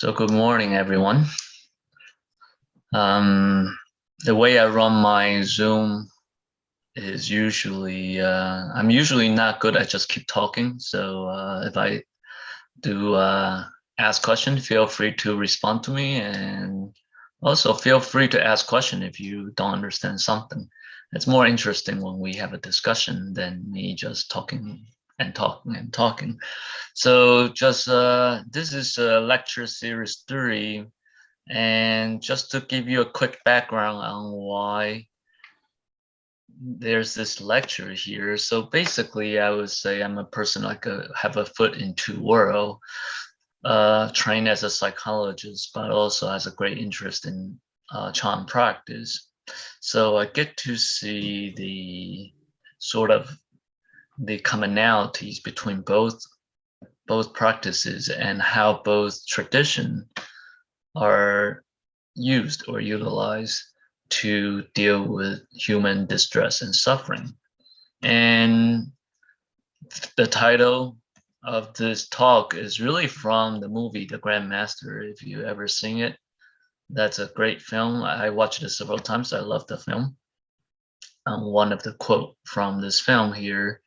So good morning, everyone. The way I run my Zoom is usually, I'm usually not good at just keep talking. So if I do ask questions, feel free to respond to me, and also feel free to ask questions if you don't understand something. It's more interesting when we have a discussion than me just talking and talking and talking. So just this is lecture series 3, and just to give you a quick background on why there's this lecture here. So basically, I would say I'm a person like have a foot in two worlds, trained as a psychologist, but also has a great interest in Chan practice. So I get to see the sort of the commonalities between both practices and how both tradition are used or utilized to deal with human distress and suffering. And the title of this talk is really from the movie The Grandmaster. If you ever seen it, that's a great film. I watched it several times. I love the film. One of the quote from this film here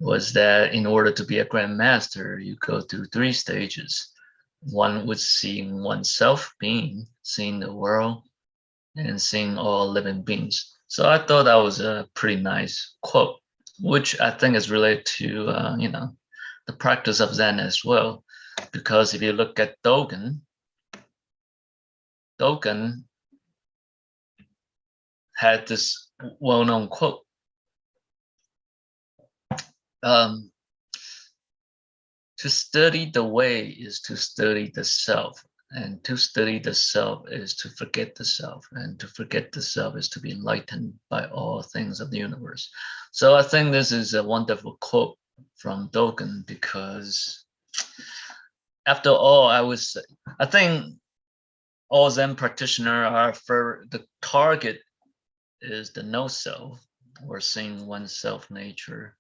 was that in order to be a grandmaster, you go through 3 stages. One was seeing oneself, being, seeing the world, and seeing all living beings. So I thought that was a pretty nice quote, which I think is related to, the practice of Zen as well. Because if you look at Dogen had this well-known quote. To study the way is to study the self, and to study the self is to forget the self, and to forget the self is to be enlightened by all things of the universe. So I think this is a wonderful quote from Dogen, because after all, I think all Zen practitioners are for the target is the no self, or seeing oneself nature.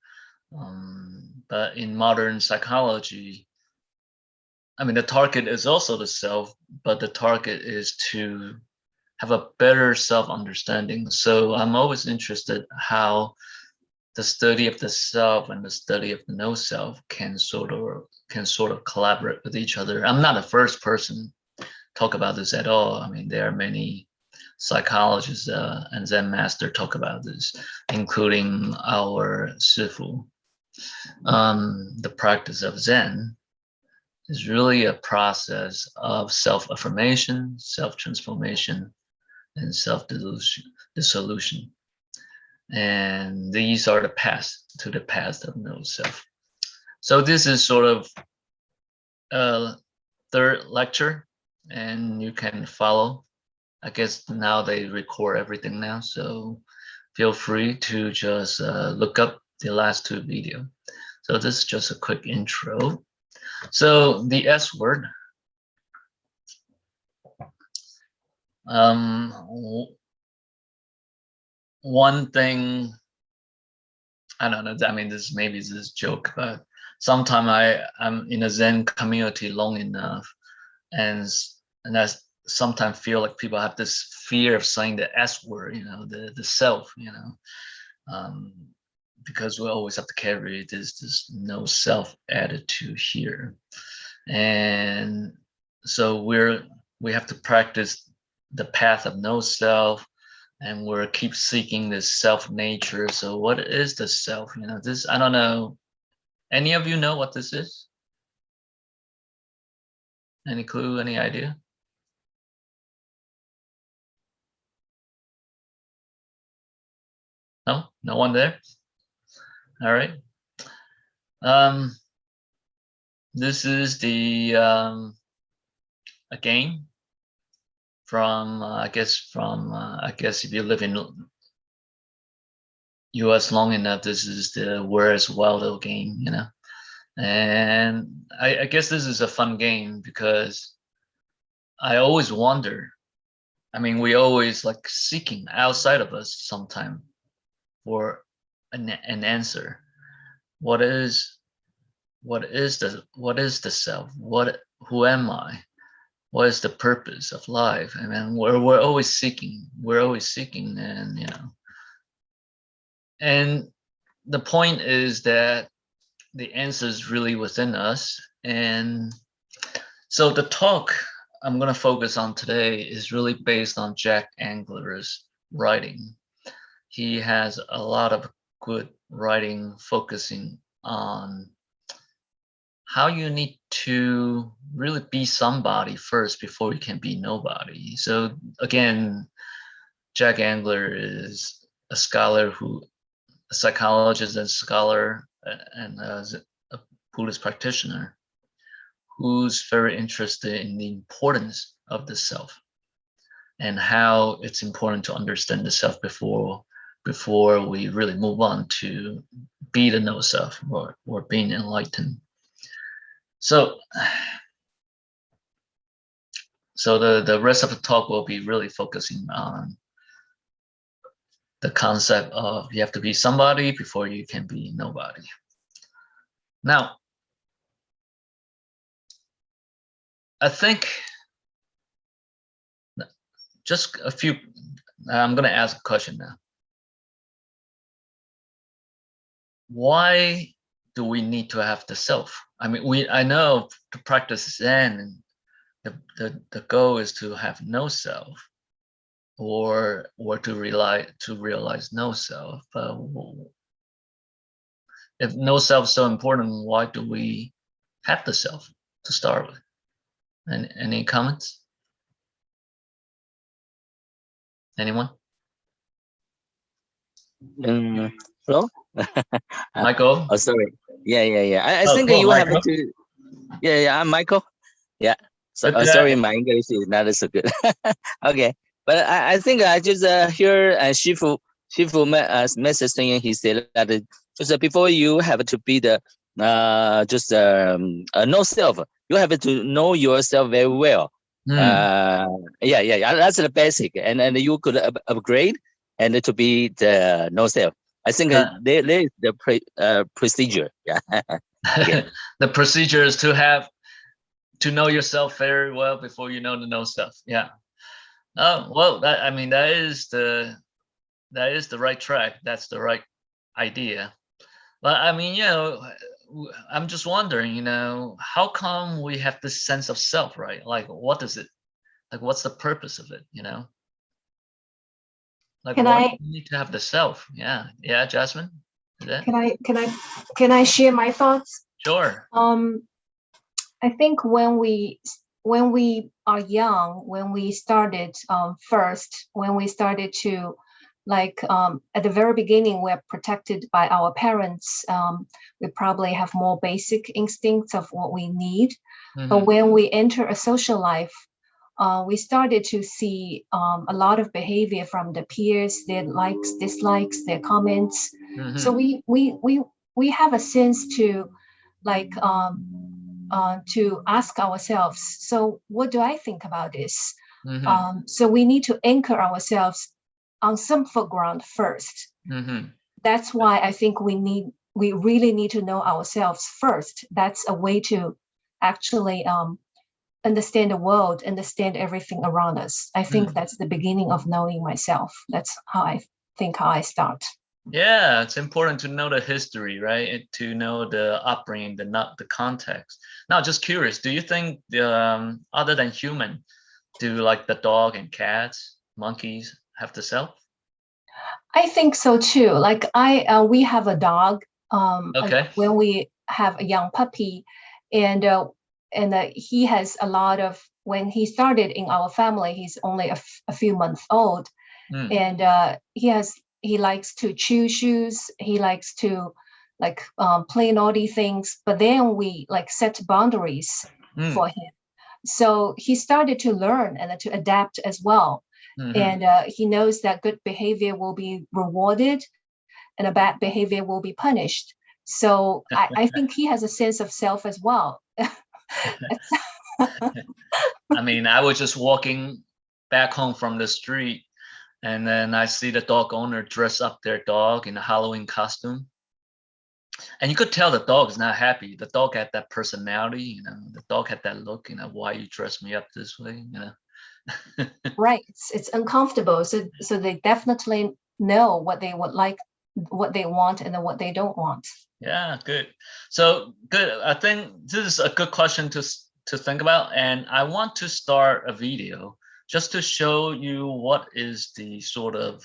But in modern psychology, I mean, the target is also the self, but the target is to have a better self-understanding. So I'm always interested how the study of the self and the study of the no self can sort of collaborate with each other. I'm not the first person to talk about this at all. I mean, there are many psychologists and Zen master talk about this, including our Sifu. The practice of Zen is really a process of self-affirmation, self-transformation, and self-dissolution. And these are the paths to the path of no self. So this is sort of a 3rd lecture, and you can follow. I guess now they record everything now, so feel free to just look up the last 2 videos. So this is just a quick intro. So the S word. One thing, I don't know, I mean, maybe this joke, but sometimes I'm in a Zen community long enough, and I sometimes feel like people have this fear of saying the S word, the self, because we always have to carry this no self attitude here. And so we have to practice the path of no self, and we're keep seeking this self nature. So what is the self? This, I don't know. Any of you know what this is? Any clue, any idea? No, no one there? All right. This is the a game from I guess if you live in US long enough, this is the Where's Waldo game, and I guess this is a fun game because I always wonder, I mean, we always like seeking outside of us sometime for an answer. What is the self? Who am I? what is the purpose of life? I mean, we're always seeking, and and the point is that the answer is really within us. And so the talk I'm going to focus on today is really based on Jack Angler's writing. He has a lot of good writing focusing on how you need to really be somebody first before you can be nobody. So again, Jack Angler is a psychologist and scholar, and a Buddhist practitioner who's very interested in the importance of the self and how it's important to understand the self before we really move on to be the no self or being enlightened. So the rest of the talk will be really focusing on the concept of you have to be somebody before you can be nobody. Now, I think just a few, I'm going to ask a question now. Why do we need to have the self? I mean, I know to practice Zen, the goal is to have no self, or to realize no self. But if no self is so important, why do we have the self to start with? And any comments? Anyone? Hello? Michael? Oh, sorry. Yeah. I think cool, you Michael. have to. Yeah. I'm Michael. Yeah. So sorry, my English is not so good. Okay, but I think I just hear Shifu message saying he said that just before you have to be the no self, you have to know yourself very well. Yeah. That's the basic, and you could upgrade and to be the no self. I think there is the procedure. Yeah. Okay. The procedure is to know yourself very well before you know the no self. Yeah. Well, that is the right track. That's the right idea. But I mean, I'm just wondering, how come we have this sense of self, right? Like, what is it? Like, what's the purpose of it? Like, why do you need to have the self? Yeah, Jasmine. Can I share my thoughts? Sure. I think when we are young, when we started when we started to at the very beginning, we're protected by our parents. We probably have more basic instincts of what we need. Mm-hmm. But when we enter a social life, we started to see a lot of behavior from the peers, their likes, dislikes, their comments. Mm-hmm. So we have a sense to to ask ourselves, so what do I think about this? Mm-hmm. So we need to anchor ourselves on some foreground first. Mm-hmm. That's why I think we really need to know ourselves first. That's a way to actually understand the world, understand everything around us. I think that's the beginning of knowing myself. That's how I start. Yeah, it's important to know the history, right? To know the upbringing, the context. Now, just curious, do you think other than human, do like the dog and cats, monkeys have the self? I think so too. Like we have a dog. Okay. When we have a young puppy, and he has a lot of. When he started in our family, he's only a few months old, and he likes to chew shoes. He likes to play naughty things. But then we set boundaries for him. So he started to learn and to adapt as well. Mm-hmm. And he knows that good behavior will be rewarded and a bad behavior will be punished. So I think he has a sense of self as well. I mean, I was just walking back home from the street, and then I see the dog owner dress up their dog in a Halloween costume. And you could tell the dog is not happy. The dog had that personality, you know, the dog had that look, you know, why you dress me up this way, you know. Right. It's uncomfortable. So they definitely know what they would like, what they want, and then what they don't want. Yeah, good. So good. I think this is a good question to think about. And I want to start a video just to show you what is the sort of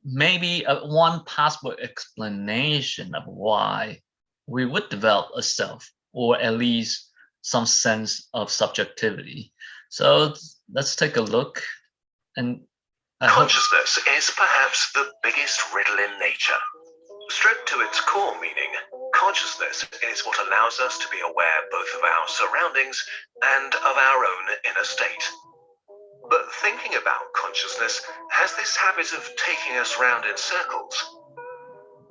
maybe one possible explanation of why we would develop a self, or at least some sense of subjectivity. So let's take a look. And consciousness is perhaps the biggest riddle in nature. Stripped to its core meaning, consciousness is what allows us to be aware both of our surroundings and of our own inner state. But thinking about consciousness has this habit of taking us round in circles.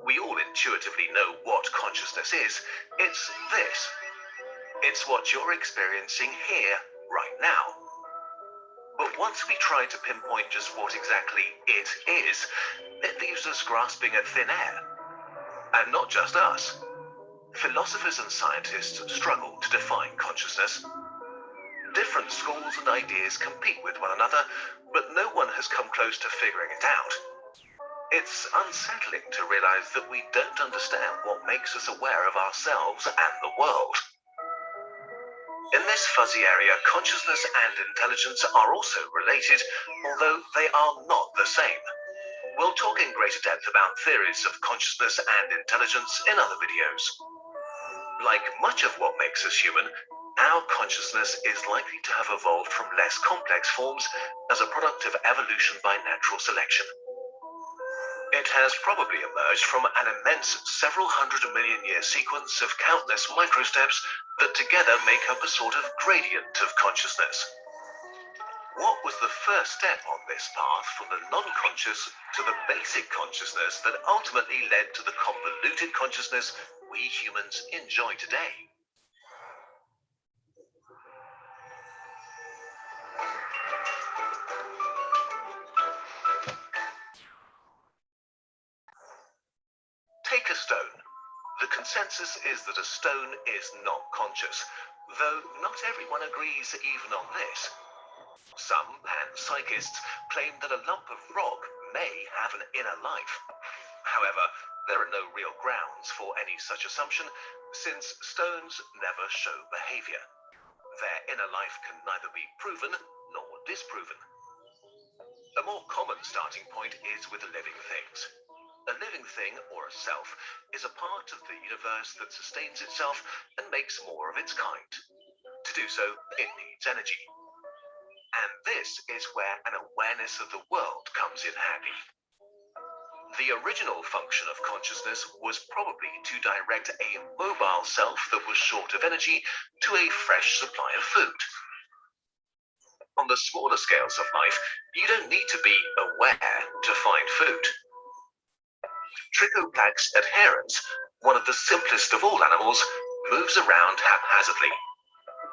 We all intuitively know what consciousness is. It's this. It's what you're experiencing here, right now. But once we try to pinpoint just what exactly it is, it leaves us grasping at thin air. And not just us. Philosophers and scientists struggle to define consciousness. Different schools and ideas compete with one another, but no one has come close to figuring it out. It's unsettling to realize that we don't understand what makes us aware of ourselves and the world. In this fuzzy area, consciousness and intelligence are also related, although they are not the same. We'll talk in greater depth about theories of consciousness and intelligence in other videos. Like much of what makes us human, our consciousness is likely to have evolved from less complex forms as a product of evolution by natural selection. It has probably emerged from an immense several hundred million year sequence of countless microsteps that together make up a sort of gradient of consciousness. What was the first step on this path from the non-conscious to the basic consciousness that ultimately led to the convoluted consciousness we humans enjoy today? Take a stone. The consensus is that a stone is not conscious, though not everyone agrees even on this. Some panpsychists claim that a lump of rock may have an inner life. However, there are no real grounds for any such assumption, since stones never show behavior. Their inner life can neither be proven nor disproven. A more common starting point is with living things. A living thing, or a self, is a part of the universe that sustains itself and makes more of its kind. To do so, it needs energy. And this is where an awareness of the world comes in handy. The original function of consciousness was probably to direct a mobile self that was short of energy to a fresh supply of food. On the smaller scales of life, you don't need to be aware to find food. Trichoplax adherens, one of the simplest of all animals, moves around haphazardly.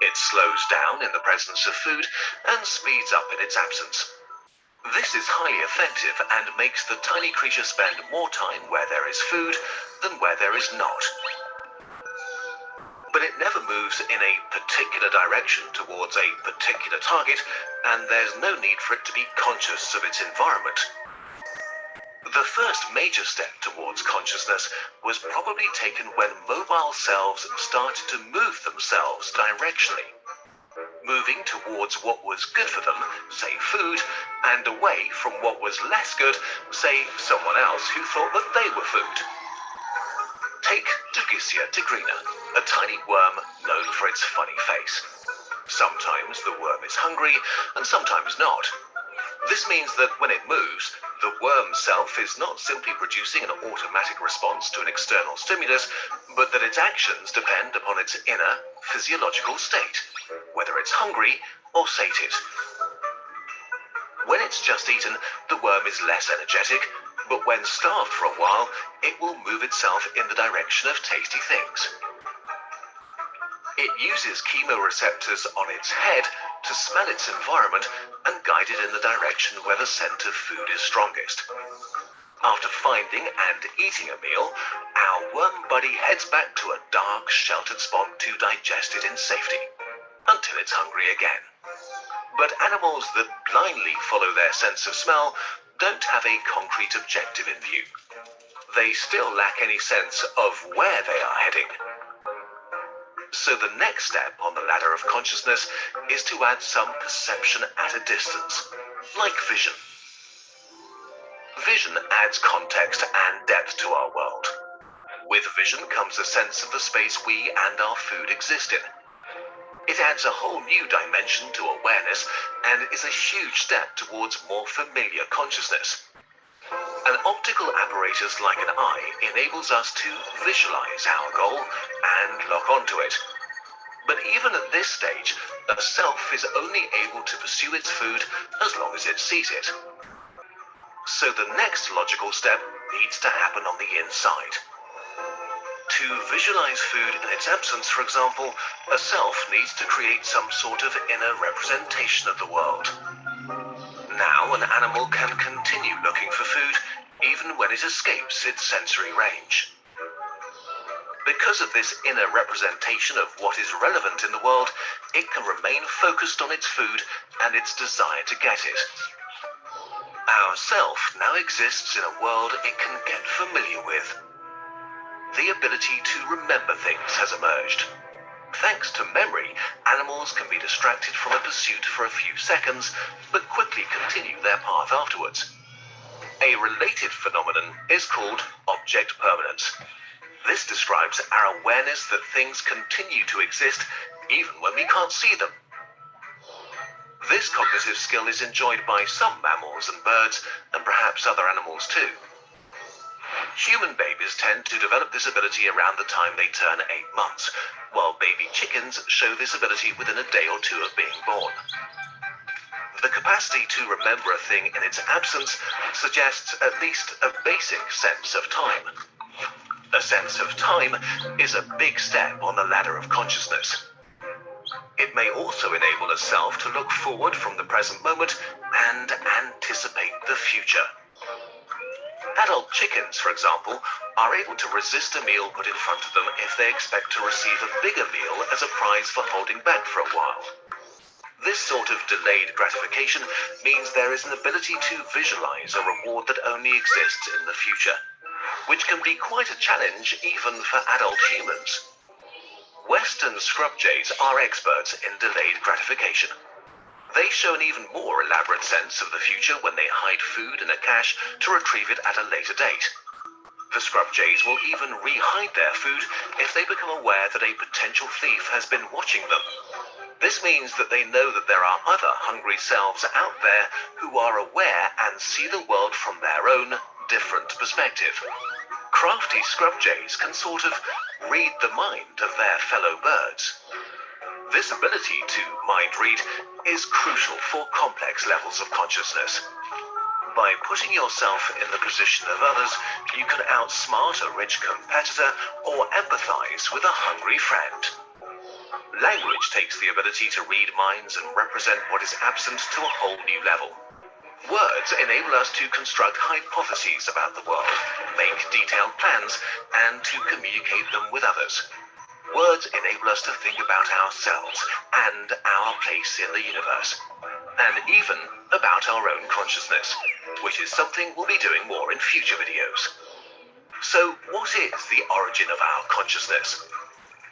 It slows down in the presence of food and speeds up in its absence. This is highly effective and makes the tiny creature spend more time where there is food than where there is not. But it never moves in a particular direction towards a particular target, and there's no need for it to be conscious of its environment. The first major step towards consciousness was probably taken when mobile selves started to move themselves directionally, moving towards what was good for them, say food, and away from what was less good, say someone else who thought that they were food. Take Dugicia tigrina, a tiny worm known for its funny face. Sometimes the worm is hungry, and sometimes not. This means that when it moves, the worm self is not simply producing an automatic response to an external stimulus, but that its actions depend upon its inner physiological state, whether it's hungry or sated. When it's just eaten, the worm is less energetic, but when starved for a while, it will move itself in the direction of tasty things. It uses chemoreceptors on its head to smell its environment and guide it in the direction where the scent of food is strongest. After finding and eating a meal, our worm buddy heads back to a dark, sheltered spot to digest it in safety, until it's hungry again. But animals that blindly follow their sense of smell don't have a concrete objective in view. They still lack any sense of where they are heading. So the next step on the ladder of consciousness is to add some perception at a distance, like vision. Vision adds context and depth to our world. With vision comes a sense of the space we and our food exist in. It adds a whole new dimension to awareness and is a huge step towards more familiar consciousness. An optical apparatus like an eye enables us to visualize our goal and lock onto it. But even at this stage, the self is only able to pursue its food as long as it sees it. So the next logical step needs to happen on the inside. To visualize food in its absence, for example, a self needs to create some sort of inner representation of the world. Now an animal can continue looking for food even when it escapes its sensory range. Because of this inner representation of what is relevant in the world, it can remain focused on its food and its desire to get it. Our self now exists in a world it can get familiar with. The ability to remember things has emerged. Thanks to memory, animals can be distracted from a pursuit for a few seconds, but quickly continue their path afterwards. A related phenomenon is called object permanence. This describes our awareness that things continue to exist even when we can't see them. This cognitive skill is enjoyed by some mammals and birds, and perhaps other animals too. Human babies tend to develop this ability around the time they turn 8 months, while baby chickens show this ability within a day or two of being born. The capacity to remember a thing in its absence suggests at least a basic sense of time. A sense of time is a big step on the ladder of consciousness. It may also enable a self to look forward from the present moment and anticipate the future. Adult chickens, for example, are able to resist a meal put in front of them if they expect to receive a bigger meal as a prize for holding back for a while. This sort of delayed gratification means there is an ability to visualize a reward that only exists in the future, which can be quite a challenge even for adult humans. Western scrub jays are experts in delayed gratification. They show an even more elaborate sense of the future when they hide food in a cache to retrieve it at a later date. The scrub jays will even re-hide their food if they become aware that a potential thief has been watching them. This means that they know that there are other hungry selves out there who are aware and see the world from their own different perspective. Crafty scrub jays can sort of read the mind of their fellow birds. This ability to mind read is crucial for complex levels of consciousness. By putting yourself in the position of others, you can outsmart a rich competitor or empathize with a hungry friend. Language takes the ability to read minds and represent what is absent to a whole new level. Words enable us to construct hypotheses about the world, make detailed plans, and to communicate them with others. Words enable us to think about ourselves and our place in the universe, and even about our own consciousness, which is something we'll be doing more in future videos. So, what is the origin of our consciousness?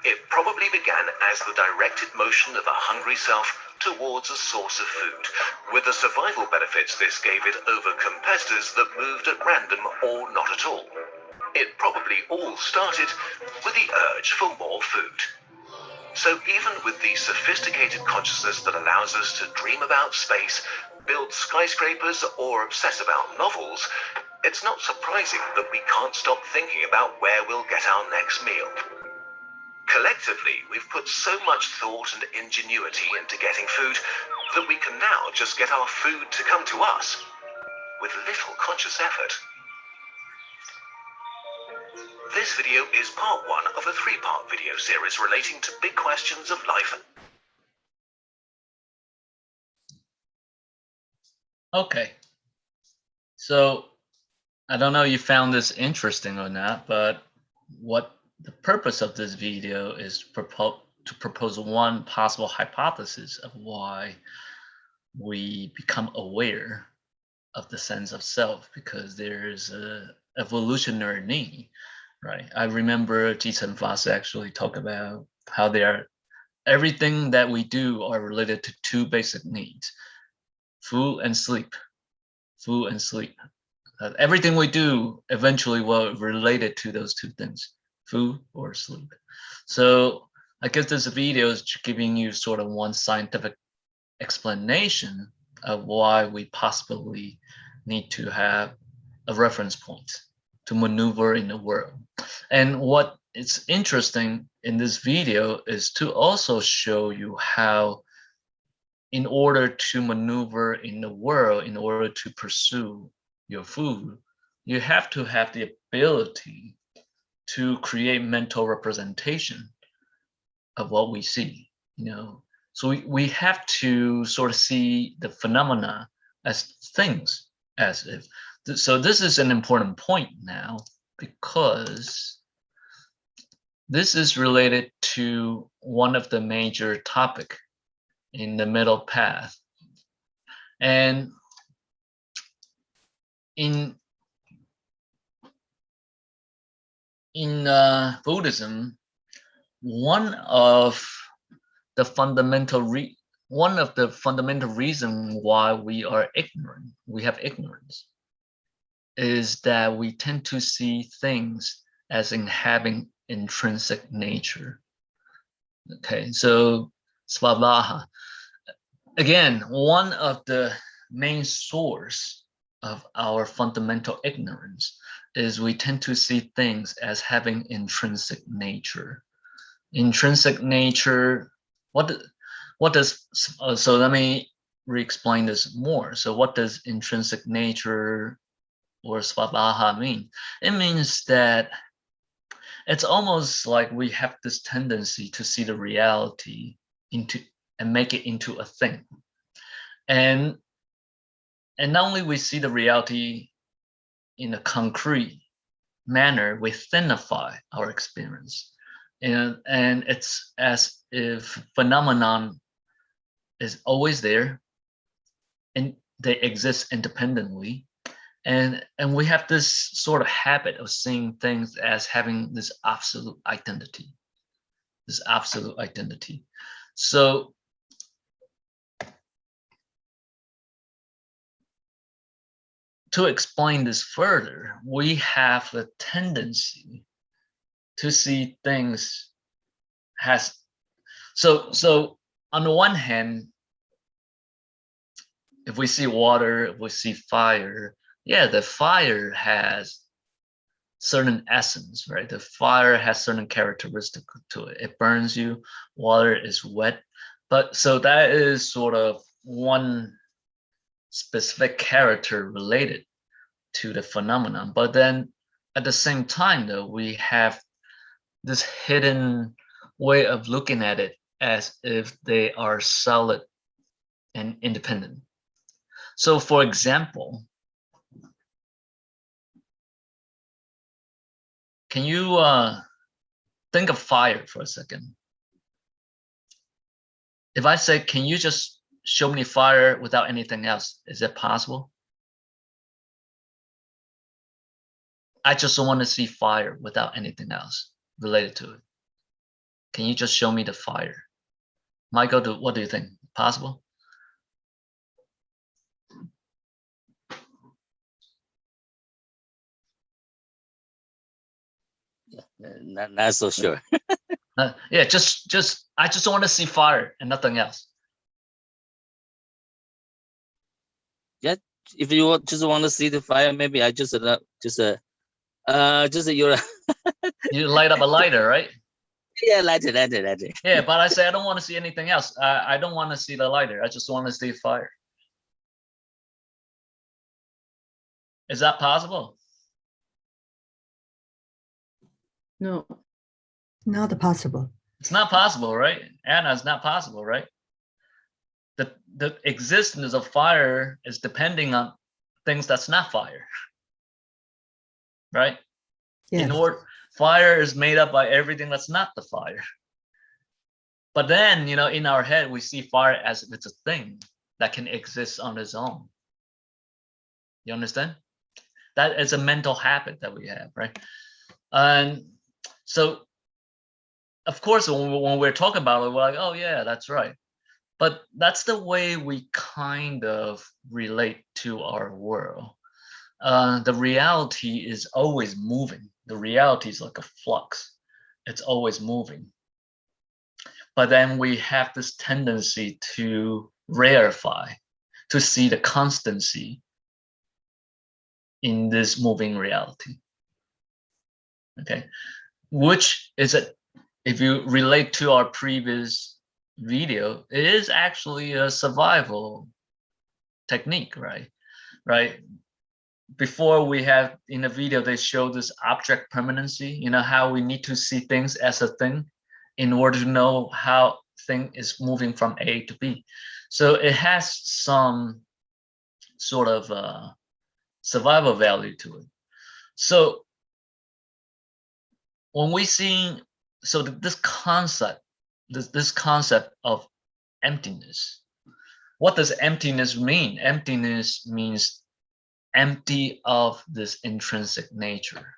It probably began as the directed motion of a hungry self towards a source of food, with the survival benefits this gave it over competitors that moved at random or not at all. It probably all started with the urge for more food. So even with the sophisticated consciousness that allows us to dream about space, build skyscrapers, or obsess about novels, it's not surprising that we can't stop thinking about where we'll get our next meal. Collectively, we've put so much thought and ingenuity into getting food that we can now just get our food to come to us with little conscious effort. This video is part 1 of a 3-part video series relating to big questions of life. Okay. So I don't know if you found this interesting or not, but what the purpose of this video is to propose one possible hypothesis of why we become aware of the sense of self, because there's a evolutionary need, right? I remember Jichen Foss actually talk about how everything that we do are related to two basic needs: food and sleep. Food and sleep. Everything we do eventually will related to those two things: food or sleep. So I guess this video is giving you sort of one scientific explanation of why we possibly need to have a reference point to maneuver in the world. And what is interesting in this video is to also show you how, in order to maneuver in the world, in order to pursue your food, you have to have the ability to create mental representation of what we see, So we have to sort of see the phenomena as things, as if. So this is an important point now, because this is related to one of the major topic in the middle path. And in Buddhism, one of the fundamental reason why we have ignorance, is that we tend to see things as in having intrinsic nature. Okay, so svabha. Again, one of the main source of our fundamental ignorance is we tend to see things as having intrinsic nature. Intrinsic nature, so let me re-explain this more. So what does intrinsic nature or svabha mean? It means that it's almost like we have this tendency to see the reality and make it into a thing. And not only we see the reality in a concrete manner, we thinify our experience. And it's as if phenomenon is always there and they exist independently. And we have this sort of habit of seeing things as having this absolute identity. So to explain this further, we have a tendency to see things as, so on the one hand, if we see water, if we see fire, yeah, the fire has certain essence, right? The fire has certain characteristic to it. It burns you. Water is wet. But so that is sort of one specific character related to the phenomenon. But then at the same time, though, we have this hidden way of looking at it as if they are solid and independent. So for example, can you think of fire for a second? If I say, can you just show me fire without anything else, is it possible? I just want to see fire without anything else related to it. Can you just show me the fire? Michael, what do you think? Possible? Not so sure. Yeah, I just want to see fire and nothing else. Yeah, if you just want to see the fire, maybe I just you light up a lighter, right? Yeah, lighter. Yeah, but I say I don't want to see anything else. I don't want to see the lighter. I just want to see fire. Is that possible? No, not possible. It's not possible, right? Anna, it's not possible, right? The existence of fire is depending on things that's not fire. right? Yes. Fire is made up by everything that's not the fire. But then, you know, in our head, we see fire as if it's a thing that can exist on its own. You understand? That is a mental habit that we have, right? And so, of course, when we're talking about it, we're like, oh yeah, that's right. But that's the way we kind of relate to our world. The reality is always moving. The reality is like a flux. It's always moving. But then we have this tendency to rarefy, to see the constancy in this moving reality. Okay, which is if you relate to our previous video, it is actually a survival technique, right? Before we have in the video, they show this object permanency, you know, how we need to see things as a thing in order to know how thing is moving from A to B. So it has some sort of survival value to it. So when we see, so this concept of emptiness, what does emptiness mean? Emptiness means empty of this intrinsic nature.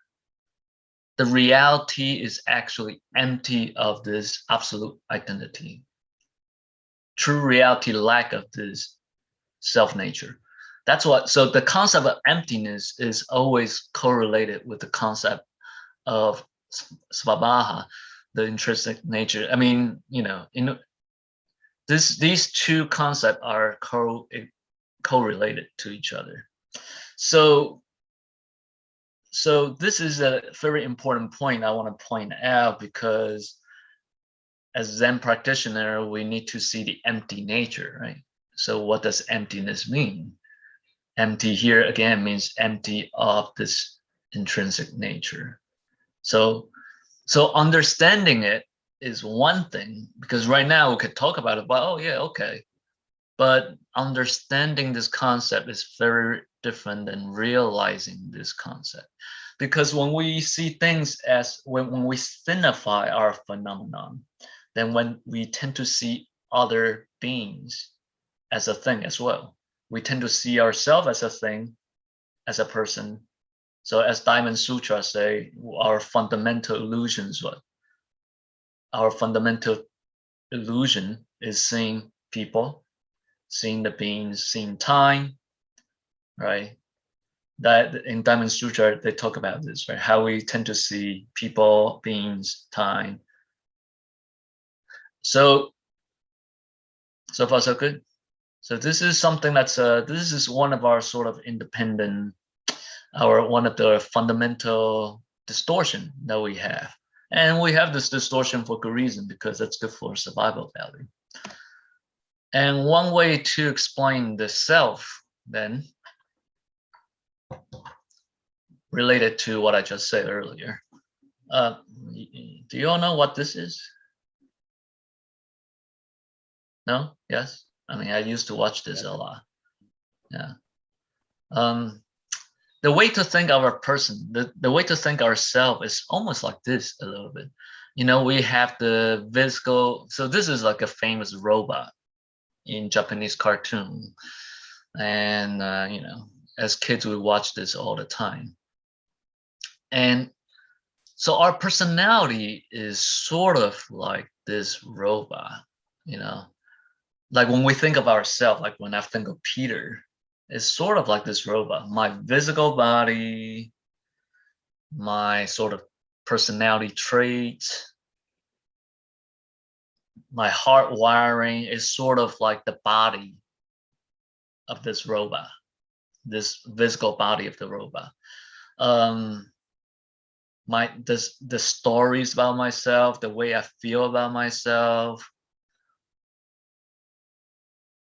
The reality is actually empty of this absolute identity. True reality lack of this self nature. That's what, so the concept of emptiness is always correlated with the concept of svabha, the intrinsic nature. I mean, you know, these two concepts are correlated to each other. So this is a very important point I want to point out, because as Zen practitioner, we need to see the empty nature, right? So what does emptiness mean? Empty here again means empty of this intrinsic nature. So understanding it is one thing, because right now we could talk about it, but oh yeah, okay. But understanding this concept is very different than realizing this concept. Because when we see things as, when we thinify our phenomenon, then when we tend to see other beings as a thing as well. We tend to see ourselves as a thing, as a person. So as Diamond Sutra say, our fundamental illusions, what? Our fundamental illusion is seeing people, seeing the beings, seeing time, right? That in Diamond Sutra, they talk about this, right? How we tend to see people, beings, time. So far so good. So this is something that's this is one of our sort of independent, one of the fundamental distortion that we have. And we have this distortion for good reason, because that's good for survival value. And one way to explain the self, then, related to what I just said earlier. Do you all know what this is? No? Yes? I mean, I used to watch this a lot. Yeah. The way to think of a person, the way to think ourselves is almost like this a little bit. You know, we have the physical, so this is like a famous robot in Japanese cartoon. And, you know, as kids, we watch this all the time. And so our personality is sort of like this robot, you know, like when we think of ourselves, like when I think of Peter, it's sort of like this robot. My physical body, my sort of personality traits, my heart wiring is sort of like the body of this robot, this physical body of the robot. The stories about myself, the way I feel about myself,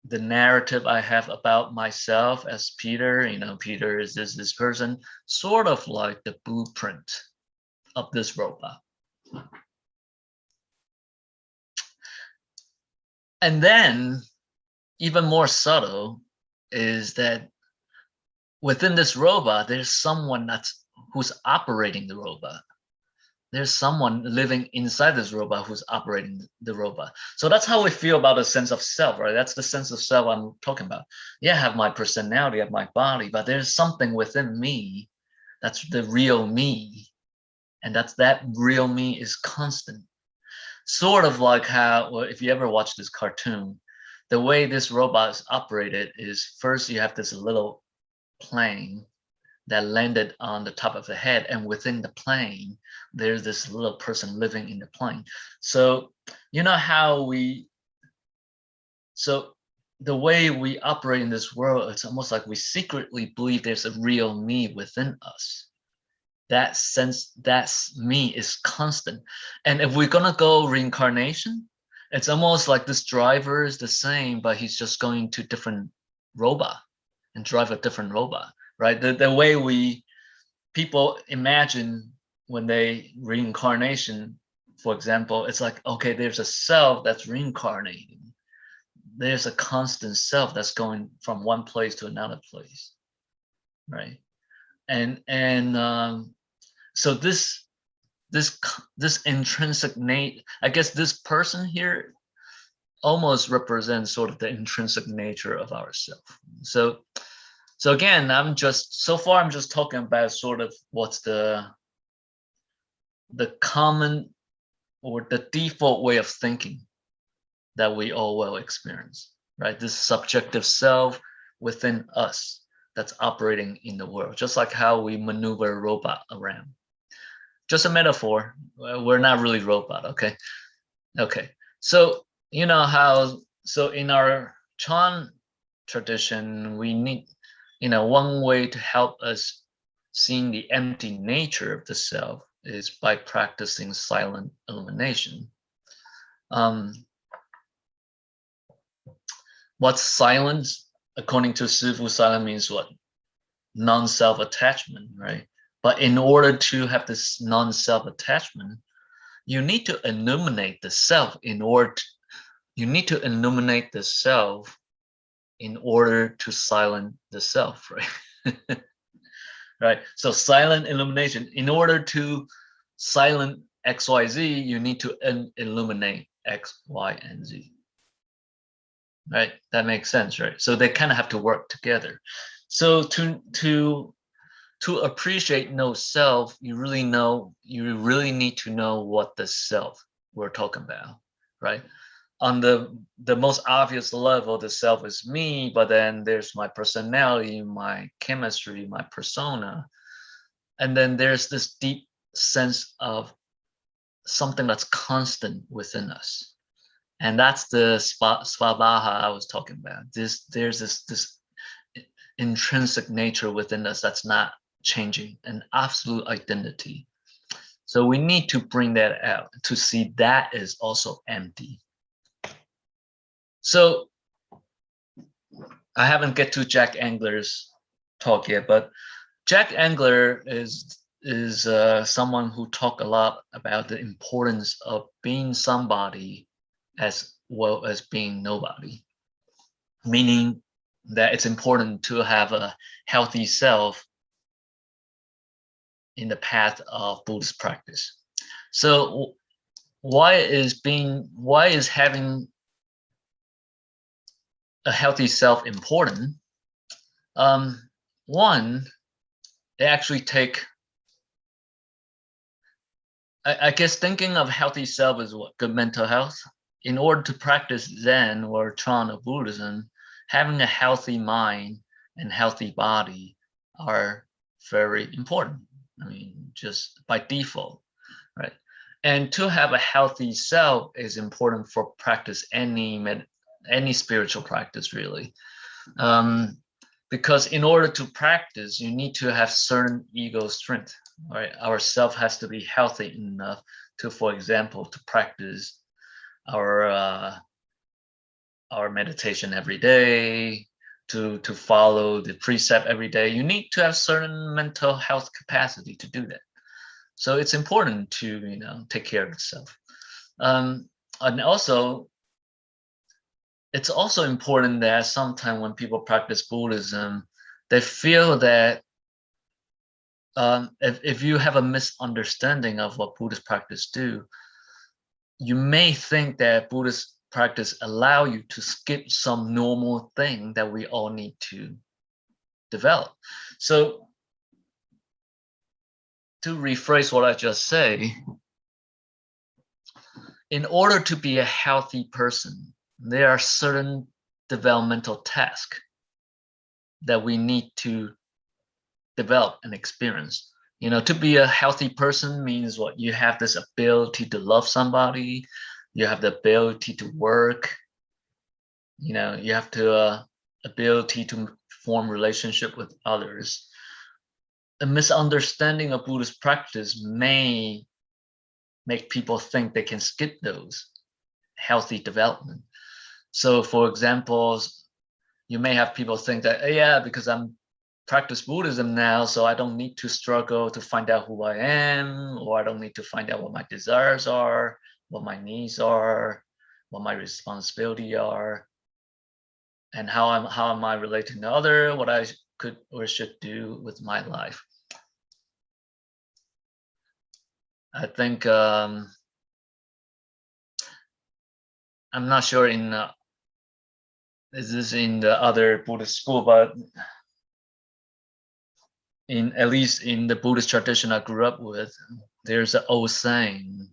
the narrative I have about myself as Peter, you know, Peter is this person, sort of like the blueprint of this robot. And then, even more subtle, is that within this robot, there's someone who's operating the robot. There's someone living inside this robot who's operating the robot. So that's how we feel about the sense of self, right? That's the sense of self I'm talking about. Yeah, I have my personality, I have my body, but there's something within me that's the real me. And that real me is constant. Sort of like how, well, if you ever watch this cartoon, the way this robot is operated is first you have this little plane that landed on the top of the head, and within the plane there's this little person living in the plane. So you know how the way we operate in this world, it's almost like we secretly believe there's a real me within us. That sense, that's me, is constant. And if we're gonna go reincarnation, it's almost like this driver is the same, but he's just going to different robot and drive a different robot. Right, the way people imagine when they reincarnation, for example, it's like, okay, there's a self that's reincarnating. There's a constant self that's going from one place to another place, right? And so this intrinsic I guess this person here almost represents sort of the intrinsic nature of ourself. So again, I'm just talking about sort of what's the common or the default way of thinking that we all will experience, right? This subjective self within us that's operating in the world, just like how we maneuver a robot around. Just a metaphor. We're not really robot, okay? Okay. So you know how, so in our Chan tradition, we need, one way to help us seeing the empty nature of the self is by practicing silent illumination. What's silence? According to Sifu, silent means what? Non-self attachment, right? But in order to have this non-self attachment, you need to illuminate the self in order to silence the self, right? Right. So silent illumination. In order to silence X, Y, Z, you need to illuminate X, Y, and Z. Right. That makes sense, right? So they kind of have to work together. So to appreciate no self, you really need to know what the self we're talking about, right? On the most obvious level, the self is me, but then there's my personality, my chemistry, my persona. And then there's this deep sense of something that's constant within us. And that's the svabha I was talking about. There's this intrinsic nature within us that's not changing, an absolute identity. So we need to bring that out to see that is also empty. So I haven't get to Jack Angler's talk yet, but Jack Angler is someone who talked a lot about the importance of being somebody as well as being nobody, meaning that it's important to have a healthy self in the path of Buddhist practice. So why is having a healthy self important? One, they actually take, I guess thinking of healthy self as what? Good mental health. In order to practice Zen or Chan or Buddhism, having a healthy mind and healthy body are very important. I mean, just by default, right? And to have a healthy self is important for practice any spiritual practice, really. Because in order to practice, you need to have certain ego strength, right? Our self has to be healthy enough to, for example, to practice our meditation every day, to follow the precept every day. You need to have certain mental health capacity to do that. So it's important to take care of yourself. And also, it's also important that sometimes when people practice Buddhism, they feel that if you have a misunderstanding of what Buddhist practice do, you may think that Buddhist practice allow you to skip some normal thing that we all need to develop. So to rephrase what I just say, in order to be a healthy person, there are certain developmental tasks that we need to develop and experience. You know, to be a healthy person means what? You have this ability to love somebody, you have the ability to work, you know, you have the ability to form relationship with others. A misunderstanding of Buddhist practice may make people think they can skip those healthy development. So for example, you may have people think that, yeah, because I'm practice Buddhism now, so I don't need to struggle to find out who I am, or I don't need to find out what my desires are, what my needs are, what my responsibility are, and how am I relating to others, what I could or should do with my life. I think I'm not sure in is this in the other Buddhist school, but at least in the Buddhist tradition I grew up with, there's an old saying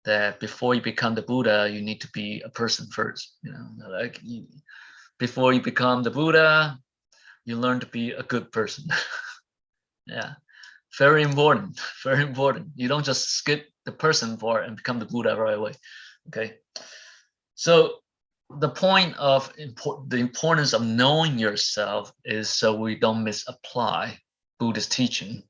that before you become the Buddha, you need to be a person first. You know, like before you become the Buddha, you learn to be a good person. Yeah, very important, very important. You don't just skip the person part and become the Buddha right away. Okay, so the point of the importance of knowing yourself is so we don't misapply Buddhist teaching,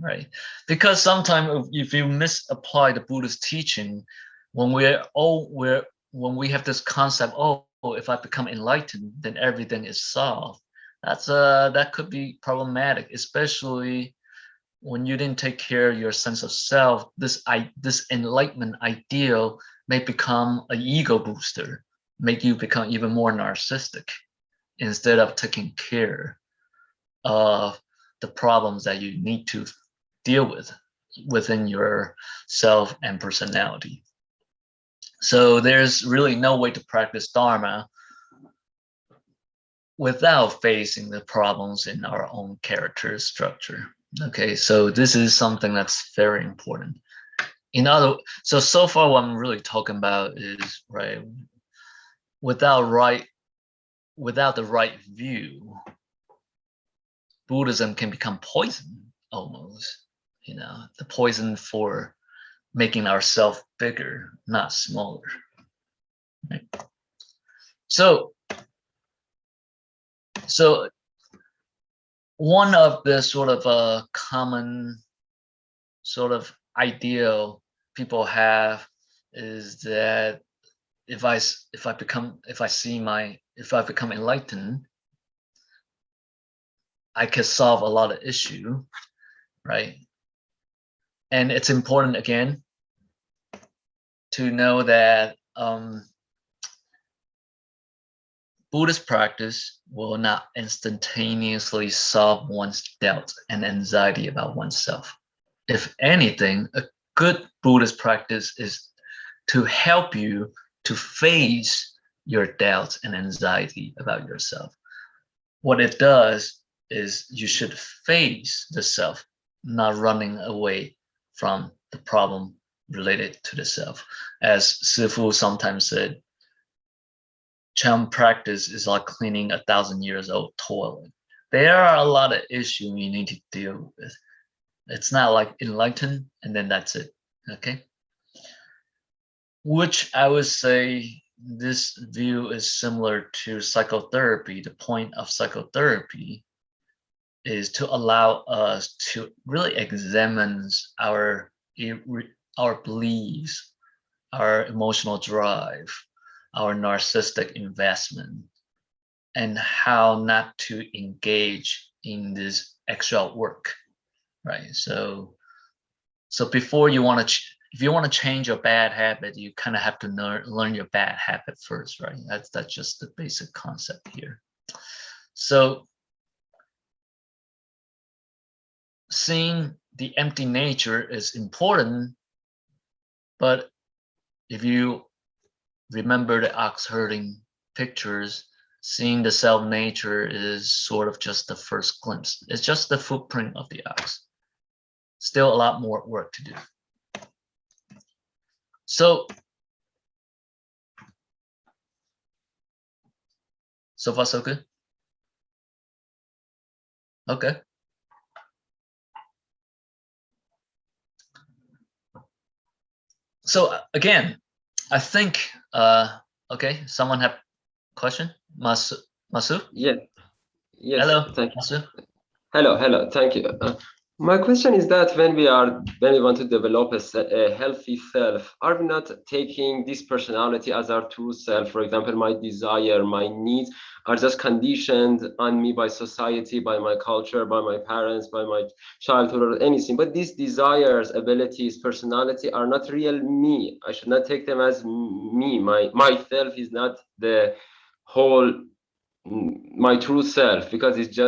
right? Because sometimes if you misapply the Buddhist teaching, when we have this concept, oh, if I become enlightened, then everything is solved. That could be problematic, especially when you didn't take care of your sense of self. This enlightenment ideal may become an ego booster, make you become even more narcissistic instead of taking care of the problems that you need to deal with within your self and personality. So there's really no way to practice Dharma without facing the problems in our own character structure. Okay, so this is something that's very important. So far what I'm really talking about is, right, without the right view, Buddhism can become poison almost, you know, the poison for making ourselves bigger, not smaller. Right? So one of the sort of common sort of ideal people have is that if I become enlightened, I can solve a lot of issue, right? And it's important again to know that Buddhist practice will not instantaneously solve one's doubt and anxiety about oneself. If anything, a good Buddhist practice is to help you to face your doubts and anxiety about yourself. What it does is you should face the self, not running away from the problem related to the self. As Sifu sometimes said, Chan practice is like cleaning 1,000 years old toilet. There are a lot of issues you need to deal with. It's not like enlighten and then that's it, okay? Which I would say this view is similar to psychotherapy. The point of psychotherapy is to allow us to really examine our beliefs, our emotional drive, our narcissistic investment, and how not to engage in this extra work, right? So before you want to, if you want to change your bad habit, you kind of have to learn your bad habit first, right? That's just the basic concept here. So seeing the empty nature is important, but if you remember the ox herding pictures, seeing the self nature is sort of just the first glimpse. It's just the footprint of the ox. Still a lot more work to do. So far so good? Okay. So again, I think, okay, someone have question? Masu? Yes. Hello, Thank you. Masu? Hello, thank you. My question is that when we want to develop a healthy self, are we not taking this personality as our true self? For example, my desire, my needs are just conditioned on me by society, by my culture, by my parents, by my childhood, or anything. But these desires, abilities, personality are not real me. I should not take them as me. Myself is not the whole my true self, because it's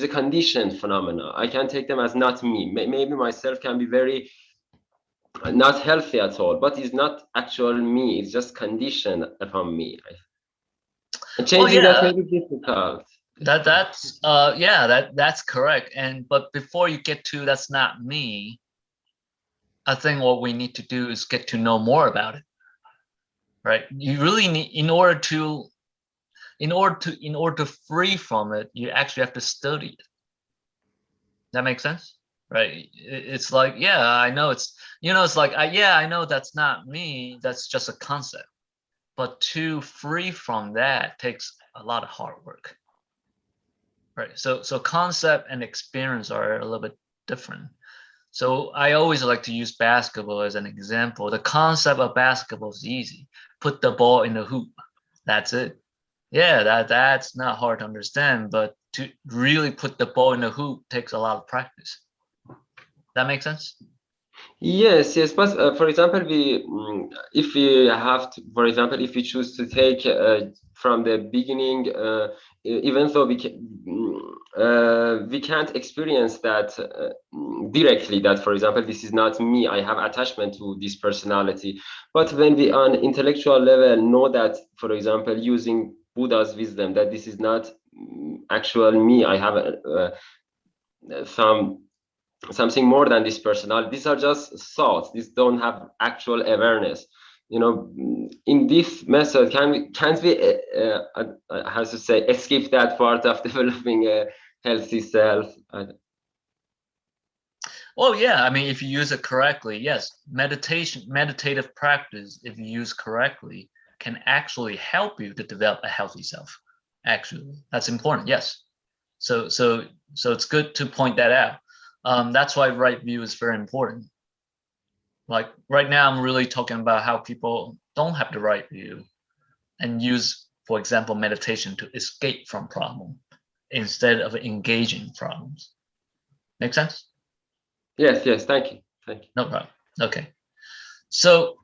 a conditioned phenomena. I can take them as not me. Maybe myself can be very not healthy at all, but it's not actual me. It's just conditioned upon me. And changing that may be difficult. That's correct. But before you get to that's not me, I think what we need to do is get to know more about it. Right? You really need, in order to free from it, you actually have to study it. That makes sense, right? It's like, yeah, I know it's, it's like, I know that's not me. That's just a concept. But to free from that takes a lot of hard work, right? So concept and experience are a little bit different. So I always like to use basketball as an example. The concept of basketball is easy. Put the ball in the hoop. That's it. Yeah, that's not hard to understand, but to really put the ball in the hoop takes a lot of practice. That makes sense? Yes, but for example, if we have to, for example, if we choose to take from the beginning, even though we can't experience that directly, that, for example, this is not me, I have attachment to this personality. But when we on intellectual level know that, for example, using Buddha's wisdom, that this is not actual me, I have something more than this personality. These are just thoughts. These don't have actual awareness. In this method, can't we how to say, escape that part of developing a healthy self? Oh yeah, I mean, if you use it correctly, yes. Meditative practice, if you use correctly, can actually help you to develop a healthy self. Actually, that's important. Yes. So it's good to point that out. That's why right view is very important. Like right now, I'm really talking about how people don't have the right view and use, for example, meditation to escape from problem instead of engaging problems. Make sense? Yes, thank you. No problem. Okay. So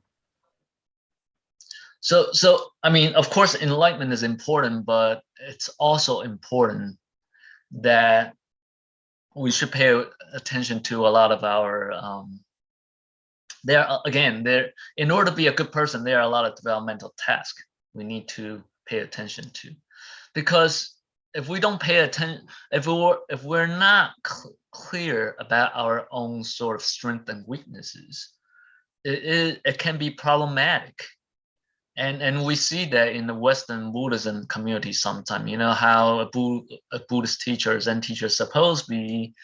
I mean, of course, enlightenment is important, but it's also important that we should pay attention to a lot of our in order to be a good person, there are a lot of developmental tasks we need to pay attention to, because if we don't pay attention, if we're not clear about our own sort of strengths and weaknesses, it can be problematic. And we see that in the Western Buddhism community sometimes, how a Buddhist teacher, Zen teacher, is supposed to be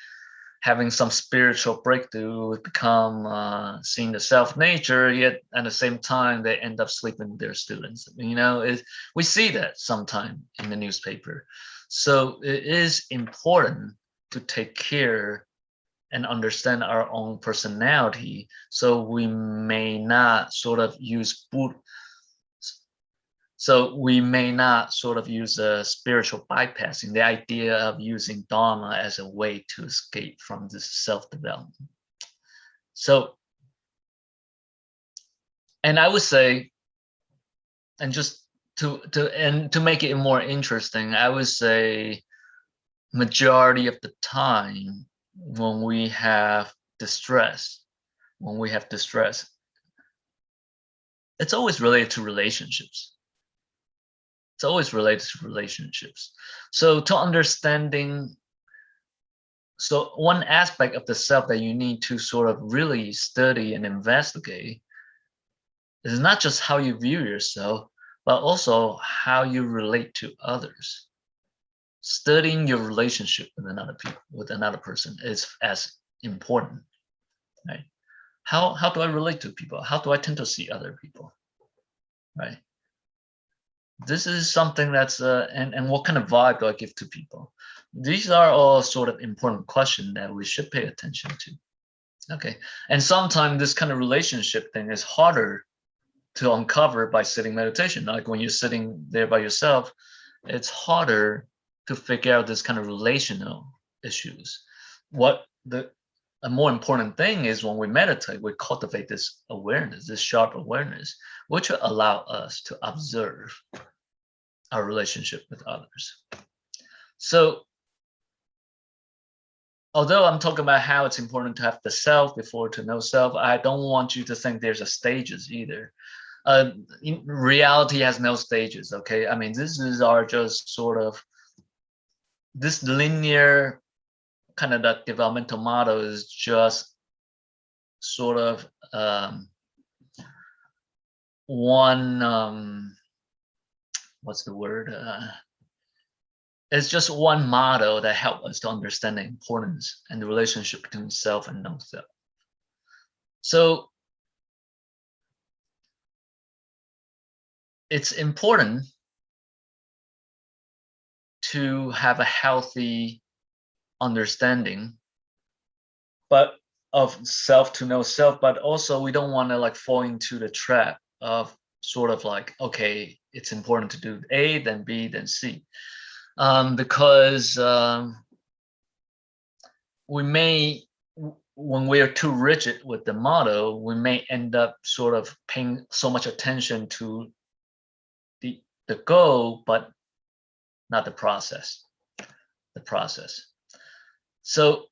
having some spiritual breakthrough, become seeing the self nature, yet at the same time they end up sleeping with their students. We see that sometime in the newspaper. So it is important to take care and understand our own personality, so we may not sort of use a spiritual bypassing, the idea of using Dharma as a way to escape from this self-development. So, and I would say, and just to make it more interesting, I would say majority of the time, when we have distress, it's always related to relationships. It's always related to relationships. So to understanding, so one aspect of the self that you need to sort of really study and investigate is not just how you view yourself, but also how you relate to others. Studying your relationship with another person is as important, right? How do I relate to people? How do I tend to see other people, right? This is something that's and what kind of vibe do I give to people? These are all sort of important questions that we should pay attention to. Okay, and sometimes this kind of relationship thing is harder to uncover by sitting meditation. Like when you're sitting there by yourself, it's harder to figure out this kind of relational issues. A more important thing is when we meditate, we cultivate this awareness, this sharp awareness, which will allow us to observe our relationship with others. So, although I'm talking about how it's important to have the self before to know self, I don't want you to think there's a stages either. Reality has no stages, okay? I mean, this is our just sort of, this linear kind of that developmental model is just sort of one, what's the word? It's just one model that helps us to understand the importance and the relationship between self and non-self. So it's important to have a healthy understanding, but of self to know self, but also we don't want to like fall into the trap of sort of like, okay, it's important to do A, then B, then C. Because we may, when we are too rigid with the model, we may end up sort of paying so much attention to the goal, but not the process. So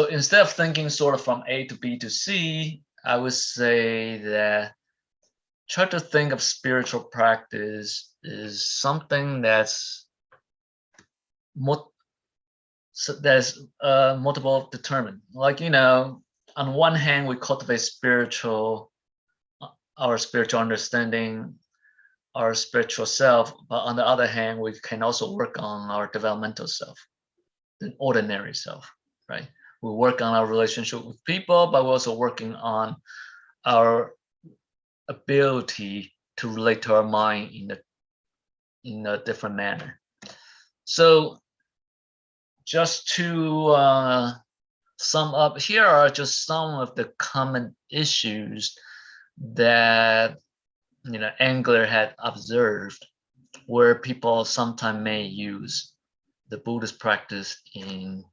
instead of thinking sort of from A to B to C, I would say that try to think of spiritual practice is something that's multiple determined. Like, you know, on one hand, we cultivate our spiritual understanding, our spiritual self, but on the other hand, we can also work on our developmental self, the ordinary self, right? We work on our relationship with people, but we're also working on our ability to relate to our mind in a different manner. So just to sum up, here are just some of the common issues that, you know, Engler had observed where people sometimes may use the Buddhist practice in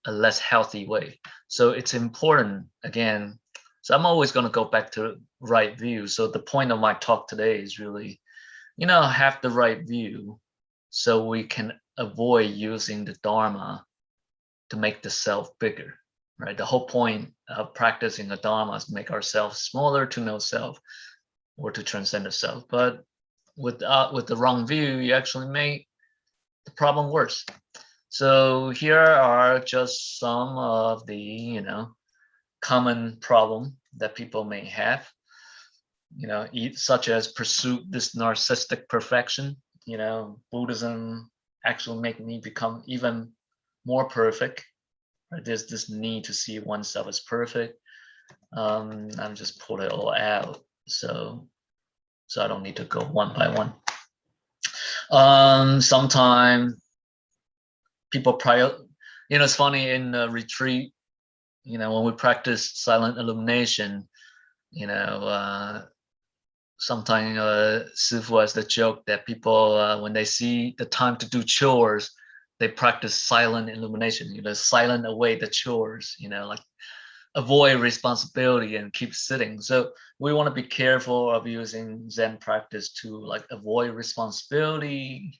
a less healthy way. So it's important, again, so I'm always going to go back to right view. So the point of my talk today is really, you know, have the right view so we can avoid using the Dharma to make the self bigger, right? The whole point of practicing the Dharma is to make ourselves smaller, to know self, or to transcend the self. But with the wrong view, you actually make the problem worse. So here are just some of the, you know, common problem that people may have, you know, such as pursue this narcissistic perfection. You know, Buddhism actually make me become even more perfect. Right? There's this need to see oneself as perfect. I'm just pull it all out, so I don't need to go one by one. Sometimes people you know, it's funny in a retreat, you know, when we practice silent illumination, you know, sometimes Sifu has the joke that people, when they see the time to do chores, they practice silent illumination, you know, silent away the chores, you know, like avoid responsibility and keep sitting. So we want to be careful of using Zen practice to like avoid responsibility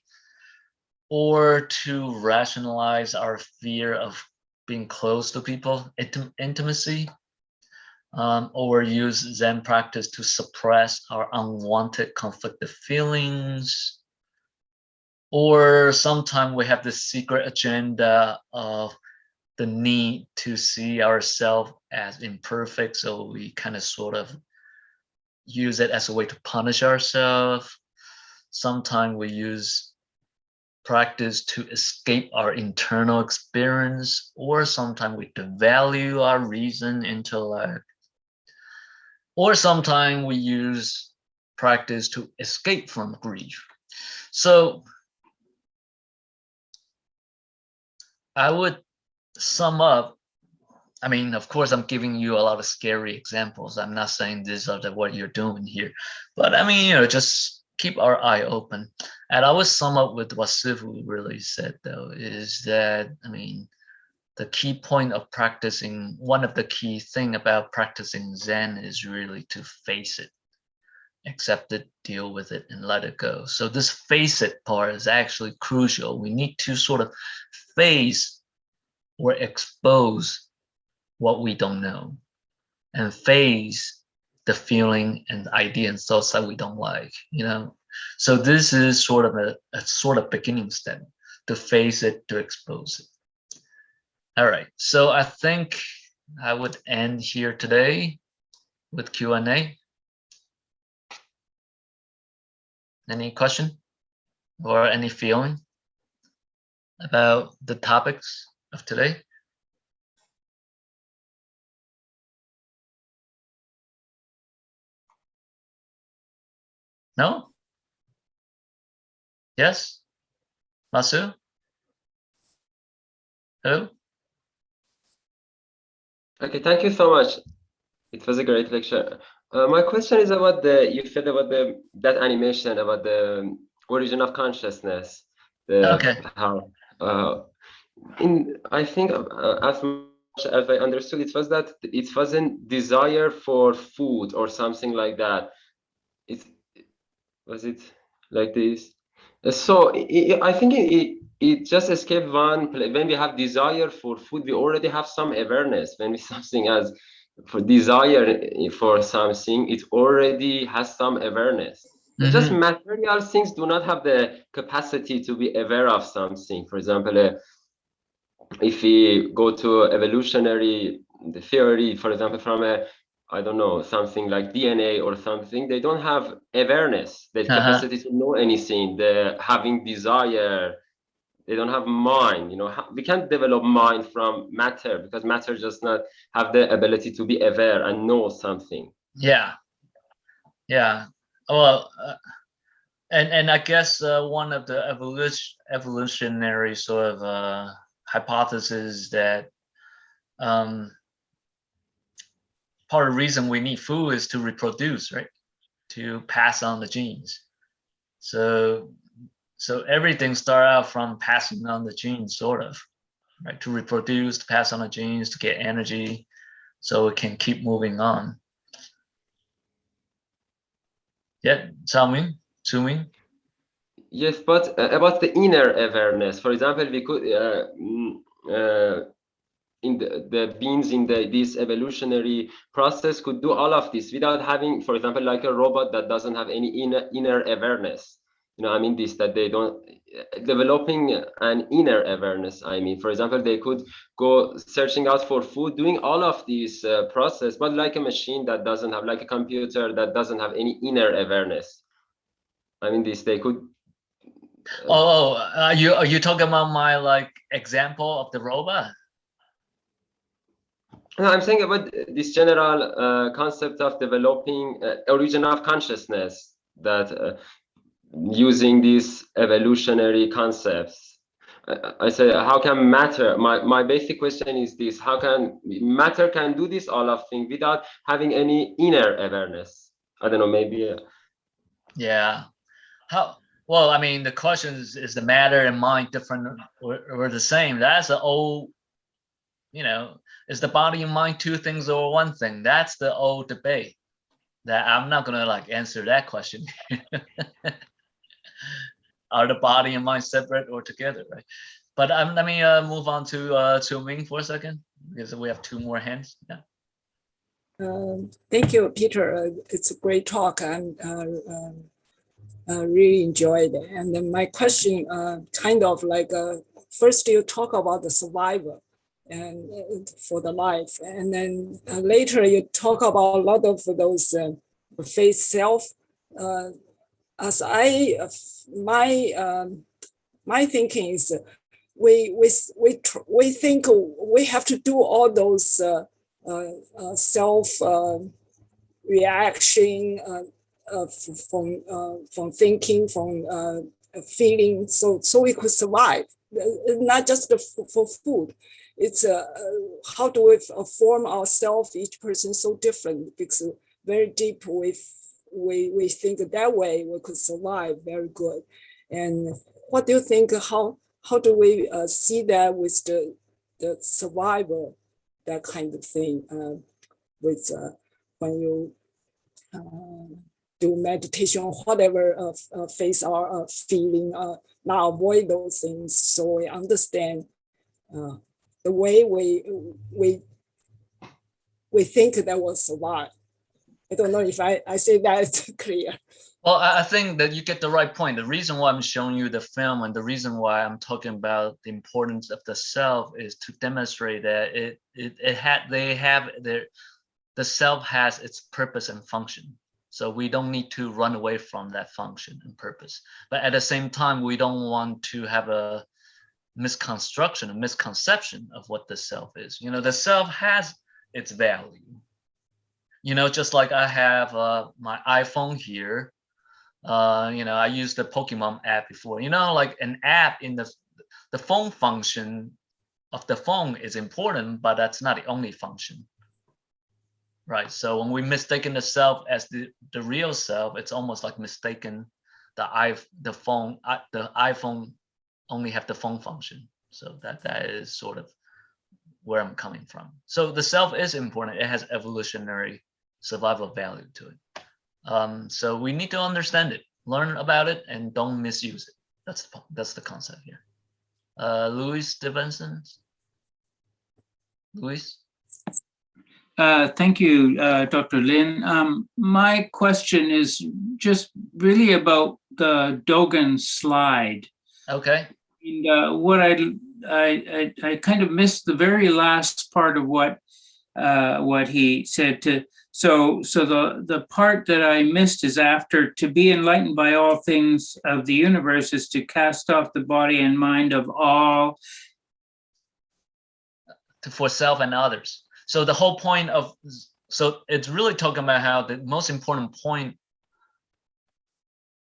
or to rationalize our fear of being close to people, intimacy, or use Zen practice to suppress our unwanted conflicted feelings, or sometimes we have this secret agenda of the need to see ourselves as imperfect, so we kind of sort of use it as a way to punish ourselves. Sometimes we use practice to escape our internal experience, or sometimes we devalue our reason, intellect, or sometimes we use practice to escape from grief. So I would sum up, I mean, of course, I'm giving you a lot of scary examples. I'm not saying these are what you're doing here, but I mean, just keep our eye open. And I would sum up with what Sifu really said, though, is that, I mean, the key point of practicing, one of the key thing about practicing Zen is really to face it, accept it, deal with it, and let it go. So this face it part is actually crucial. We need to sort of face or expose what we don't know, and face the feeling and idea and thoughts that we don't like, So this is sort of a sort of beginning step, to face it, to expose it. All right, so I think I would end here today with Q&A. Any question or any feeling about the topics of today? No? Yes? Masu? Hello? Okay, thank you so much. It was a great lecture. My question is about you said about that animation about the origin of consciousness. Okay. How I think as much as I understood, it was that it wasn't desire for food or something like that. Was it like this? So I think it just escaped one. When we have desire for food, we already have some awareness. When we something as for desire for something, it already has some awareness. It's just material things do not have the capacity to be aware of something. For example, if we go to evolutionary theory, for example, from I don't know, something like DNA or something, they don't have awareness, the capacity to know anything, the having desire, they don't have mind. We can't develop mind from matter because matter does not have the ability to be aware and know something. Yeah. Well, and I guess one of the evolutionary sort of hypothesis that part of the reason we need food is to reproduce, right? To pass on the genes. So everything starts out from passing on the genes, sort of, right? To reproduce, to pass on the genes, to get energy, so it can keep moving on. Yeah, Xiaoming? Yes, but about the inner awareness, for example, we could in the beings in this evolutionary process could do all of this without having, for example, like a robot that doesn't have any inner awareness. I mean this, that they don't developing an inner awareness. I mean, for example, they could go searching out for food, doing all of this process, but like a machine that doesn't have, like a computer that doesn't have any inner awareness. I mean this, they could. Are you talking about my example of the robot? No, I'm saying about this general concept of developing origin of consciousness, that using these evolutionary concepts. I say, how can matter? My basic question is this: how can matter can do this all of things without having any inner awareness? I don't know, maybe. Yeah. How? Well, I mean, the question is the matter and mind different or the same? That's an old, is the body and mind two things or one thing? That's the old debate. That I'm not gonna answer that question. Are the body and mind separate or together, right? But let me move on to Ming for a second, because we have 2 more hands. Yeah. Thank you, Peter. It's a great talk. And really enjoyed it. And then my question, kind of like, first you talk about the survivor and for the life, and then later you talk about a lot of those faith self. As my thinking is, we think we have to do all those self reaction from thinking, from feeling, so we could survive. Not just for food. It's how do we form ourselves? Each person so different, because very deep we think that way we could survive very good. And what do you think? How do we see that with the survivor, that kind of thing, with when you do meditation or whatever, face our feeling, now avoid those things, so we understand the way we think that will survive. I don't know if I say that clear. Well, I think that you get the right point. The reason why I'm showing you the film and the reason why I'm talking about the importance of the self is to demonstrate that the self has its purpose and function. So we don't need to run away from that function and purpose. But at the same time, we don't want to have a misconception of what the self is. You know, the self has its value. You know, just like I have my iPhone here. You know, I used the Pokemon app before. You know, like an app in the phone function of the phone is important, but that's not the only function. Right. So when we mistaken the self as the real self, it's almost like mistaken the iPhone only have the phone function. So that is sort of where I'm coming from. So the self is important. It has evolutionary survival value to it. So we need to understand it, learn about it, and don't misuse it. That's the concept here. Louis Stevenson. Louis. Thank you, Dr. Lin. My question is just really about the Dogen slide. Okay. And what I kind of missed the very last part of what he said. So the part that I missed is after, to be enlightened by all things of the universe is to cast off the body and mind of all. For self and others. So the whole point so it's really talking about how the most important point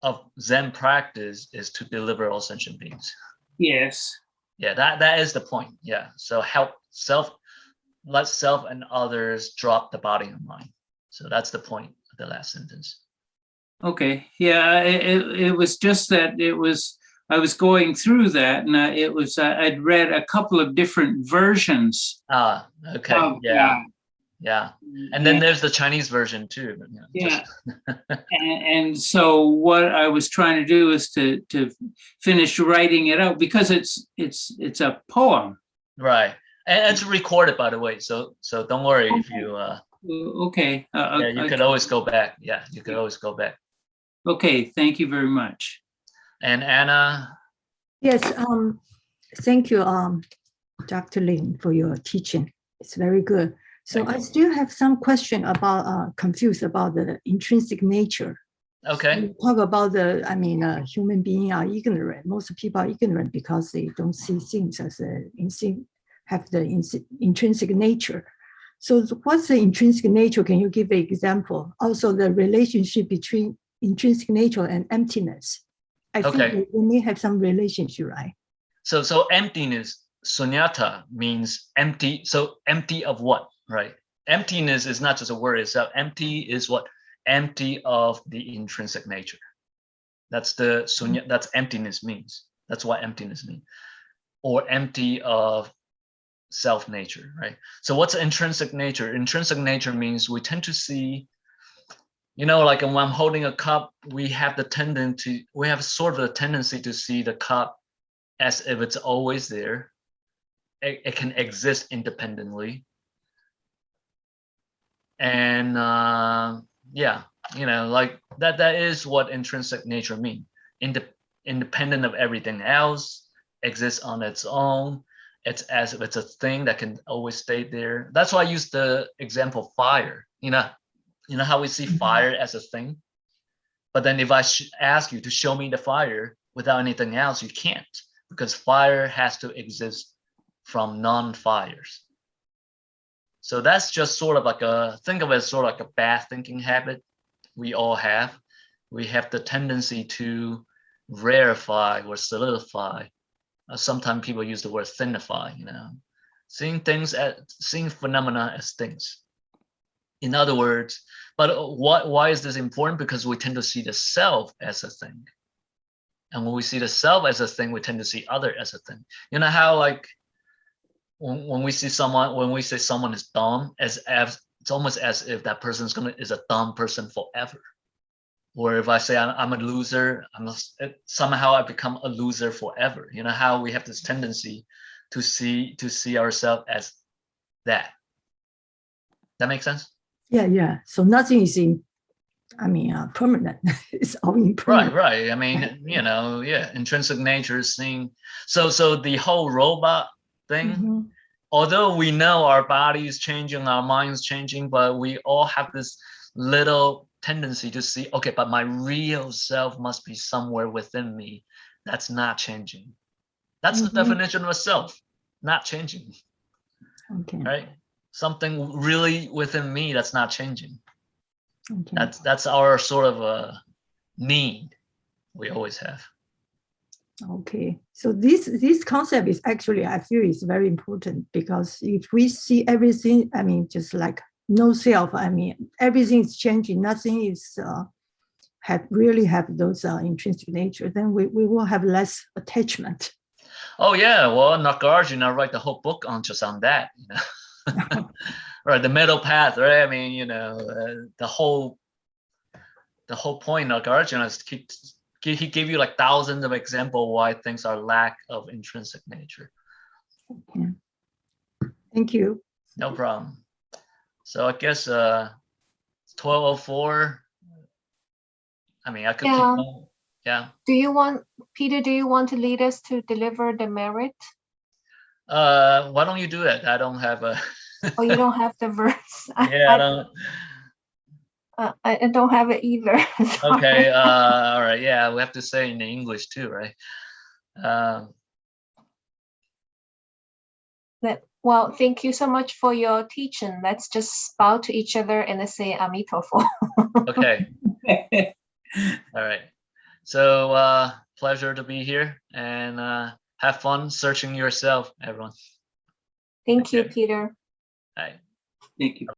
of Zen practice is to deliver all sentient beings. Yes. Yeah, that is the point. Yeah. So let self and others drop the body and mind. So that's the point of the last sentence. Okay. Yeah, it was just that I was going through that, and I'd read a couple of different versions. Ah, okay. Yeah. And then there's the Chinese version too. Yeah. and so what I was trying to do is to finish writing it out, because it's a poem. Right. And it's recorded, by the way. So don't worry if you. Okay. Yeah, you could always go back. Yeah, you could always go back. Okay. Thank you very much. And Anna. Yes. Thank you, Dr. Lin, for your teaching. It's very good. So I still have some question about confused about the intrinsic nature. Okay. You talk about human beings are ignorant. Most people are ignorant because they don't see things as have the intrinsic nature. So what's the intrinsic nature? Can you give an example? Also, the relationship between intrinsic nature and emptiness. I think we may have some relationship, right? So emptiness, sunyata, means empty. So empty of what, right? Emptiness is not just a word itself. Empty is what? Empty of the intrinsic nature. That's that's emptiness means. That's what emptiness means. Or empty of self nature, right? So what's intrinsic nature? Intrinsic nature means we tend to see, you know, like when I'm holding a cup, we have sort of the tendency to see the cup as if it's always there. It can exist independently. And yeah, you know, like that is what intrinsic nature means. Independent of everything else, exists on its own. It's as if it's a thing that can always stay there. That's why I use the example of fire. You know how we see fire as a thing, but then if I ask you to show me the fire without anything else, you can't, because fire has to exist from non-fires. So that's just sort of like think of it as sort of like a bad thinking habit we all have. We have the tendency to rarefy or solidify. Sometimes people use the word thinify, you know, seeing phenomena as things. In other words, but why is this important? Because we tend to see the self as a thing. And when we see the self as a thing, we tend to see other as a thing. You know how like when we say someone is dumb, it's almost as if that person is a dumb person forever. Or if I say I'm a loser, somehow I become a loser forever. You know how we have this tendency to see ourselves as that. That makes sense? Yeah. So nothing is permanent. It's all impermanent. Right. I mean, you know, yeah, intrinsic nature is seeing. So the whole robot thing, although we know our body is changing, our mind's changing, but we all have this little tendency to see, okay, but my real self must be somewhere within me that's not changing. That's the definition of a self, not changing. Okay. Right? Something really within me that's not changing. Okay. That's our sort of a need we always have. Okay, so this concept is actually, I feel, is very important, because if we see everything, just like no self, everything is changing, nothing is really have those intrinsic nature, then we will have less attachment. Oh yeah, well, Nagarjuna write the whole book on that, you know. Right, the middle path, right? I mean, you know, the whole point of Nagarjuna is he gave you like thousands of examples why things are lack of intrinsic nature. Okay. Thank you. No problem. So I guess 12:04. I mean, I could keep going. Yeah. Peter, do you want to lead us to deliver the merit? Why don't you do it? I don't have a Oh, you don't have the verse. Yeah, I don't. I don't have it either. Okay, all right. Yeah, we have to say in English too, right? Well, thank you so much for your teaching. Let's just bow to each other and let's say Amitofo. Okay. All right. So pleasure to be here, and have fun searching yourself, everyone. Thank you, Peter. All right. Thank you.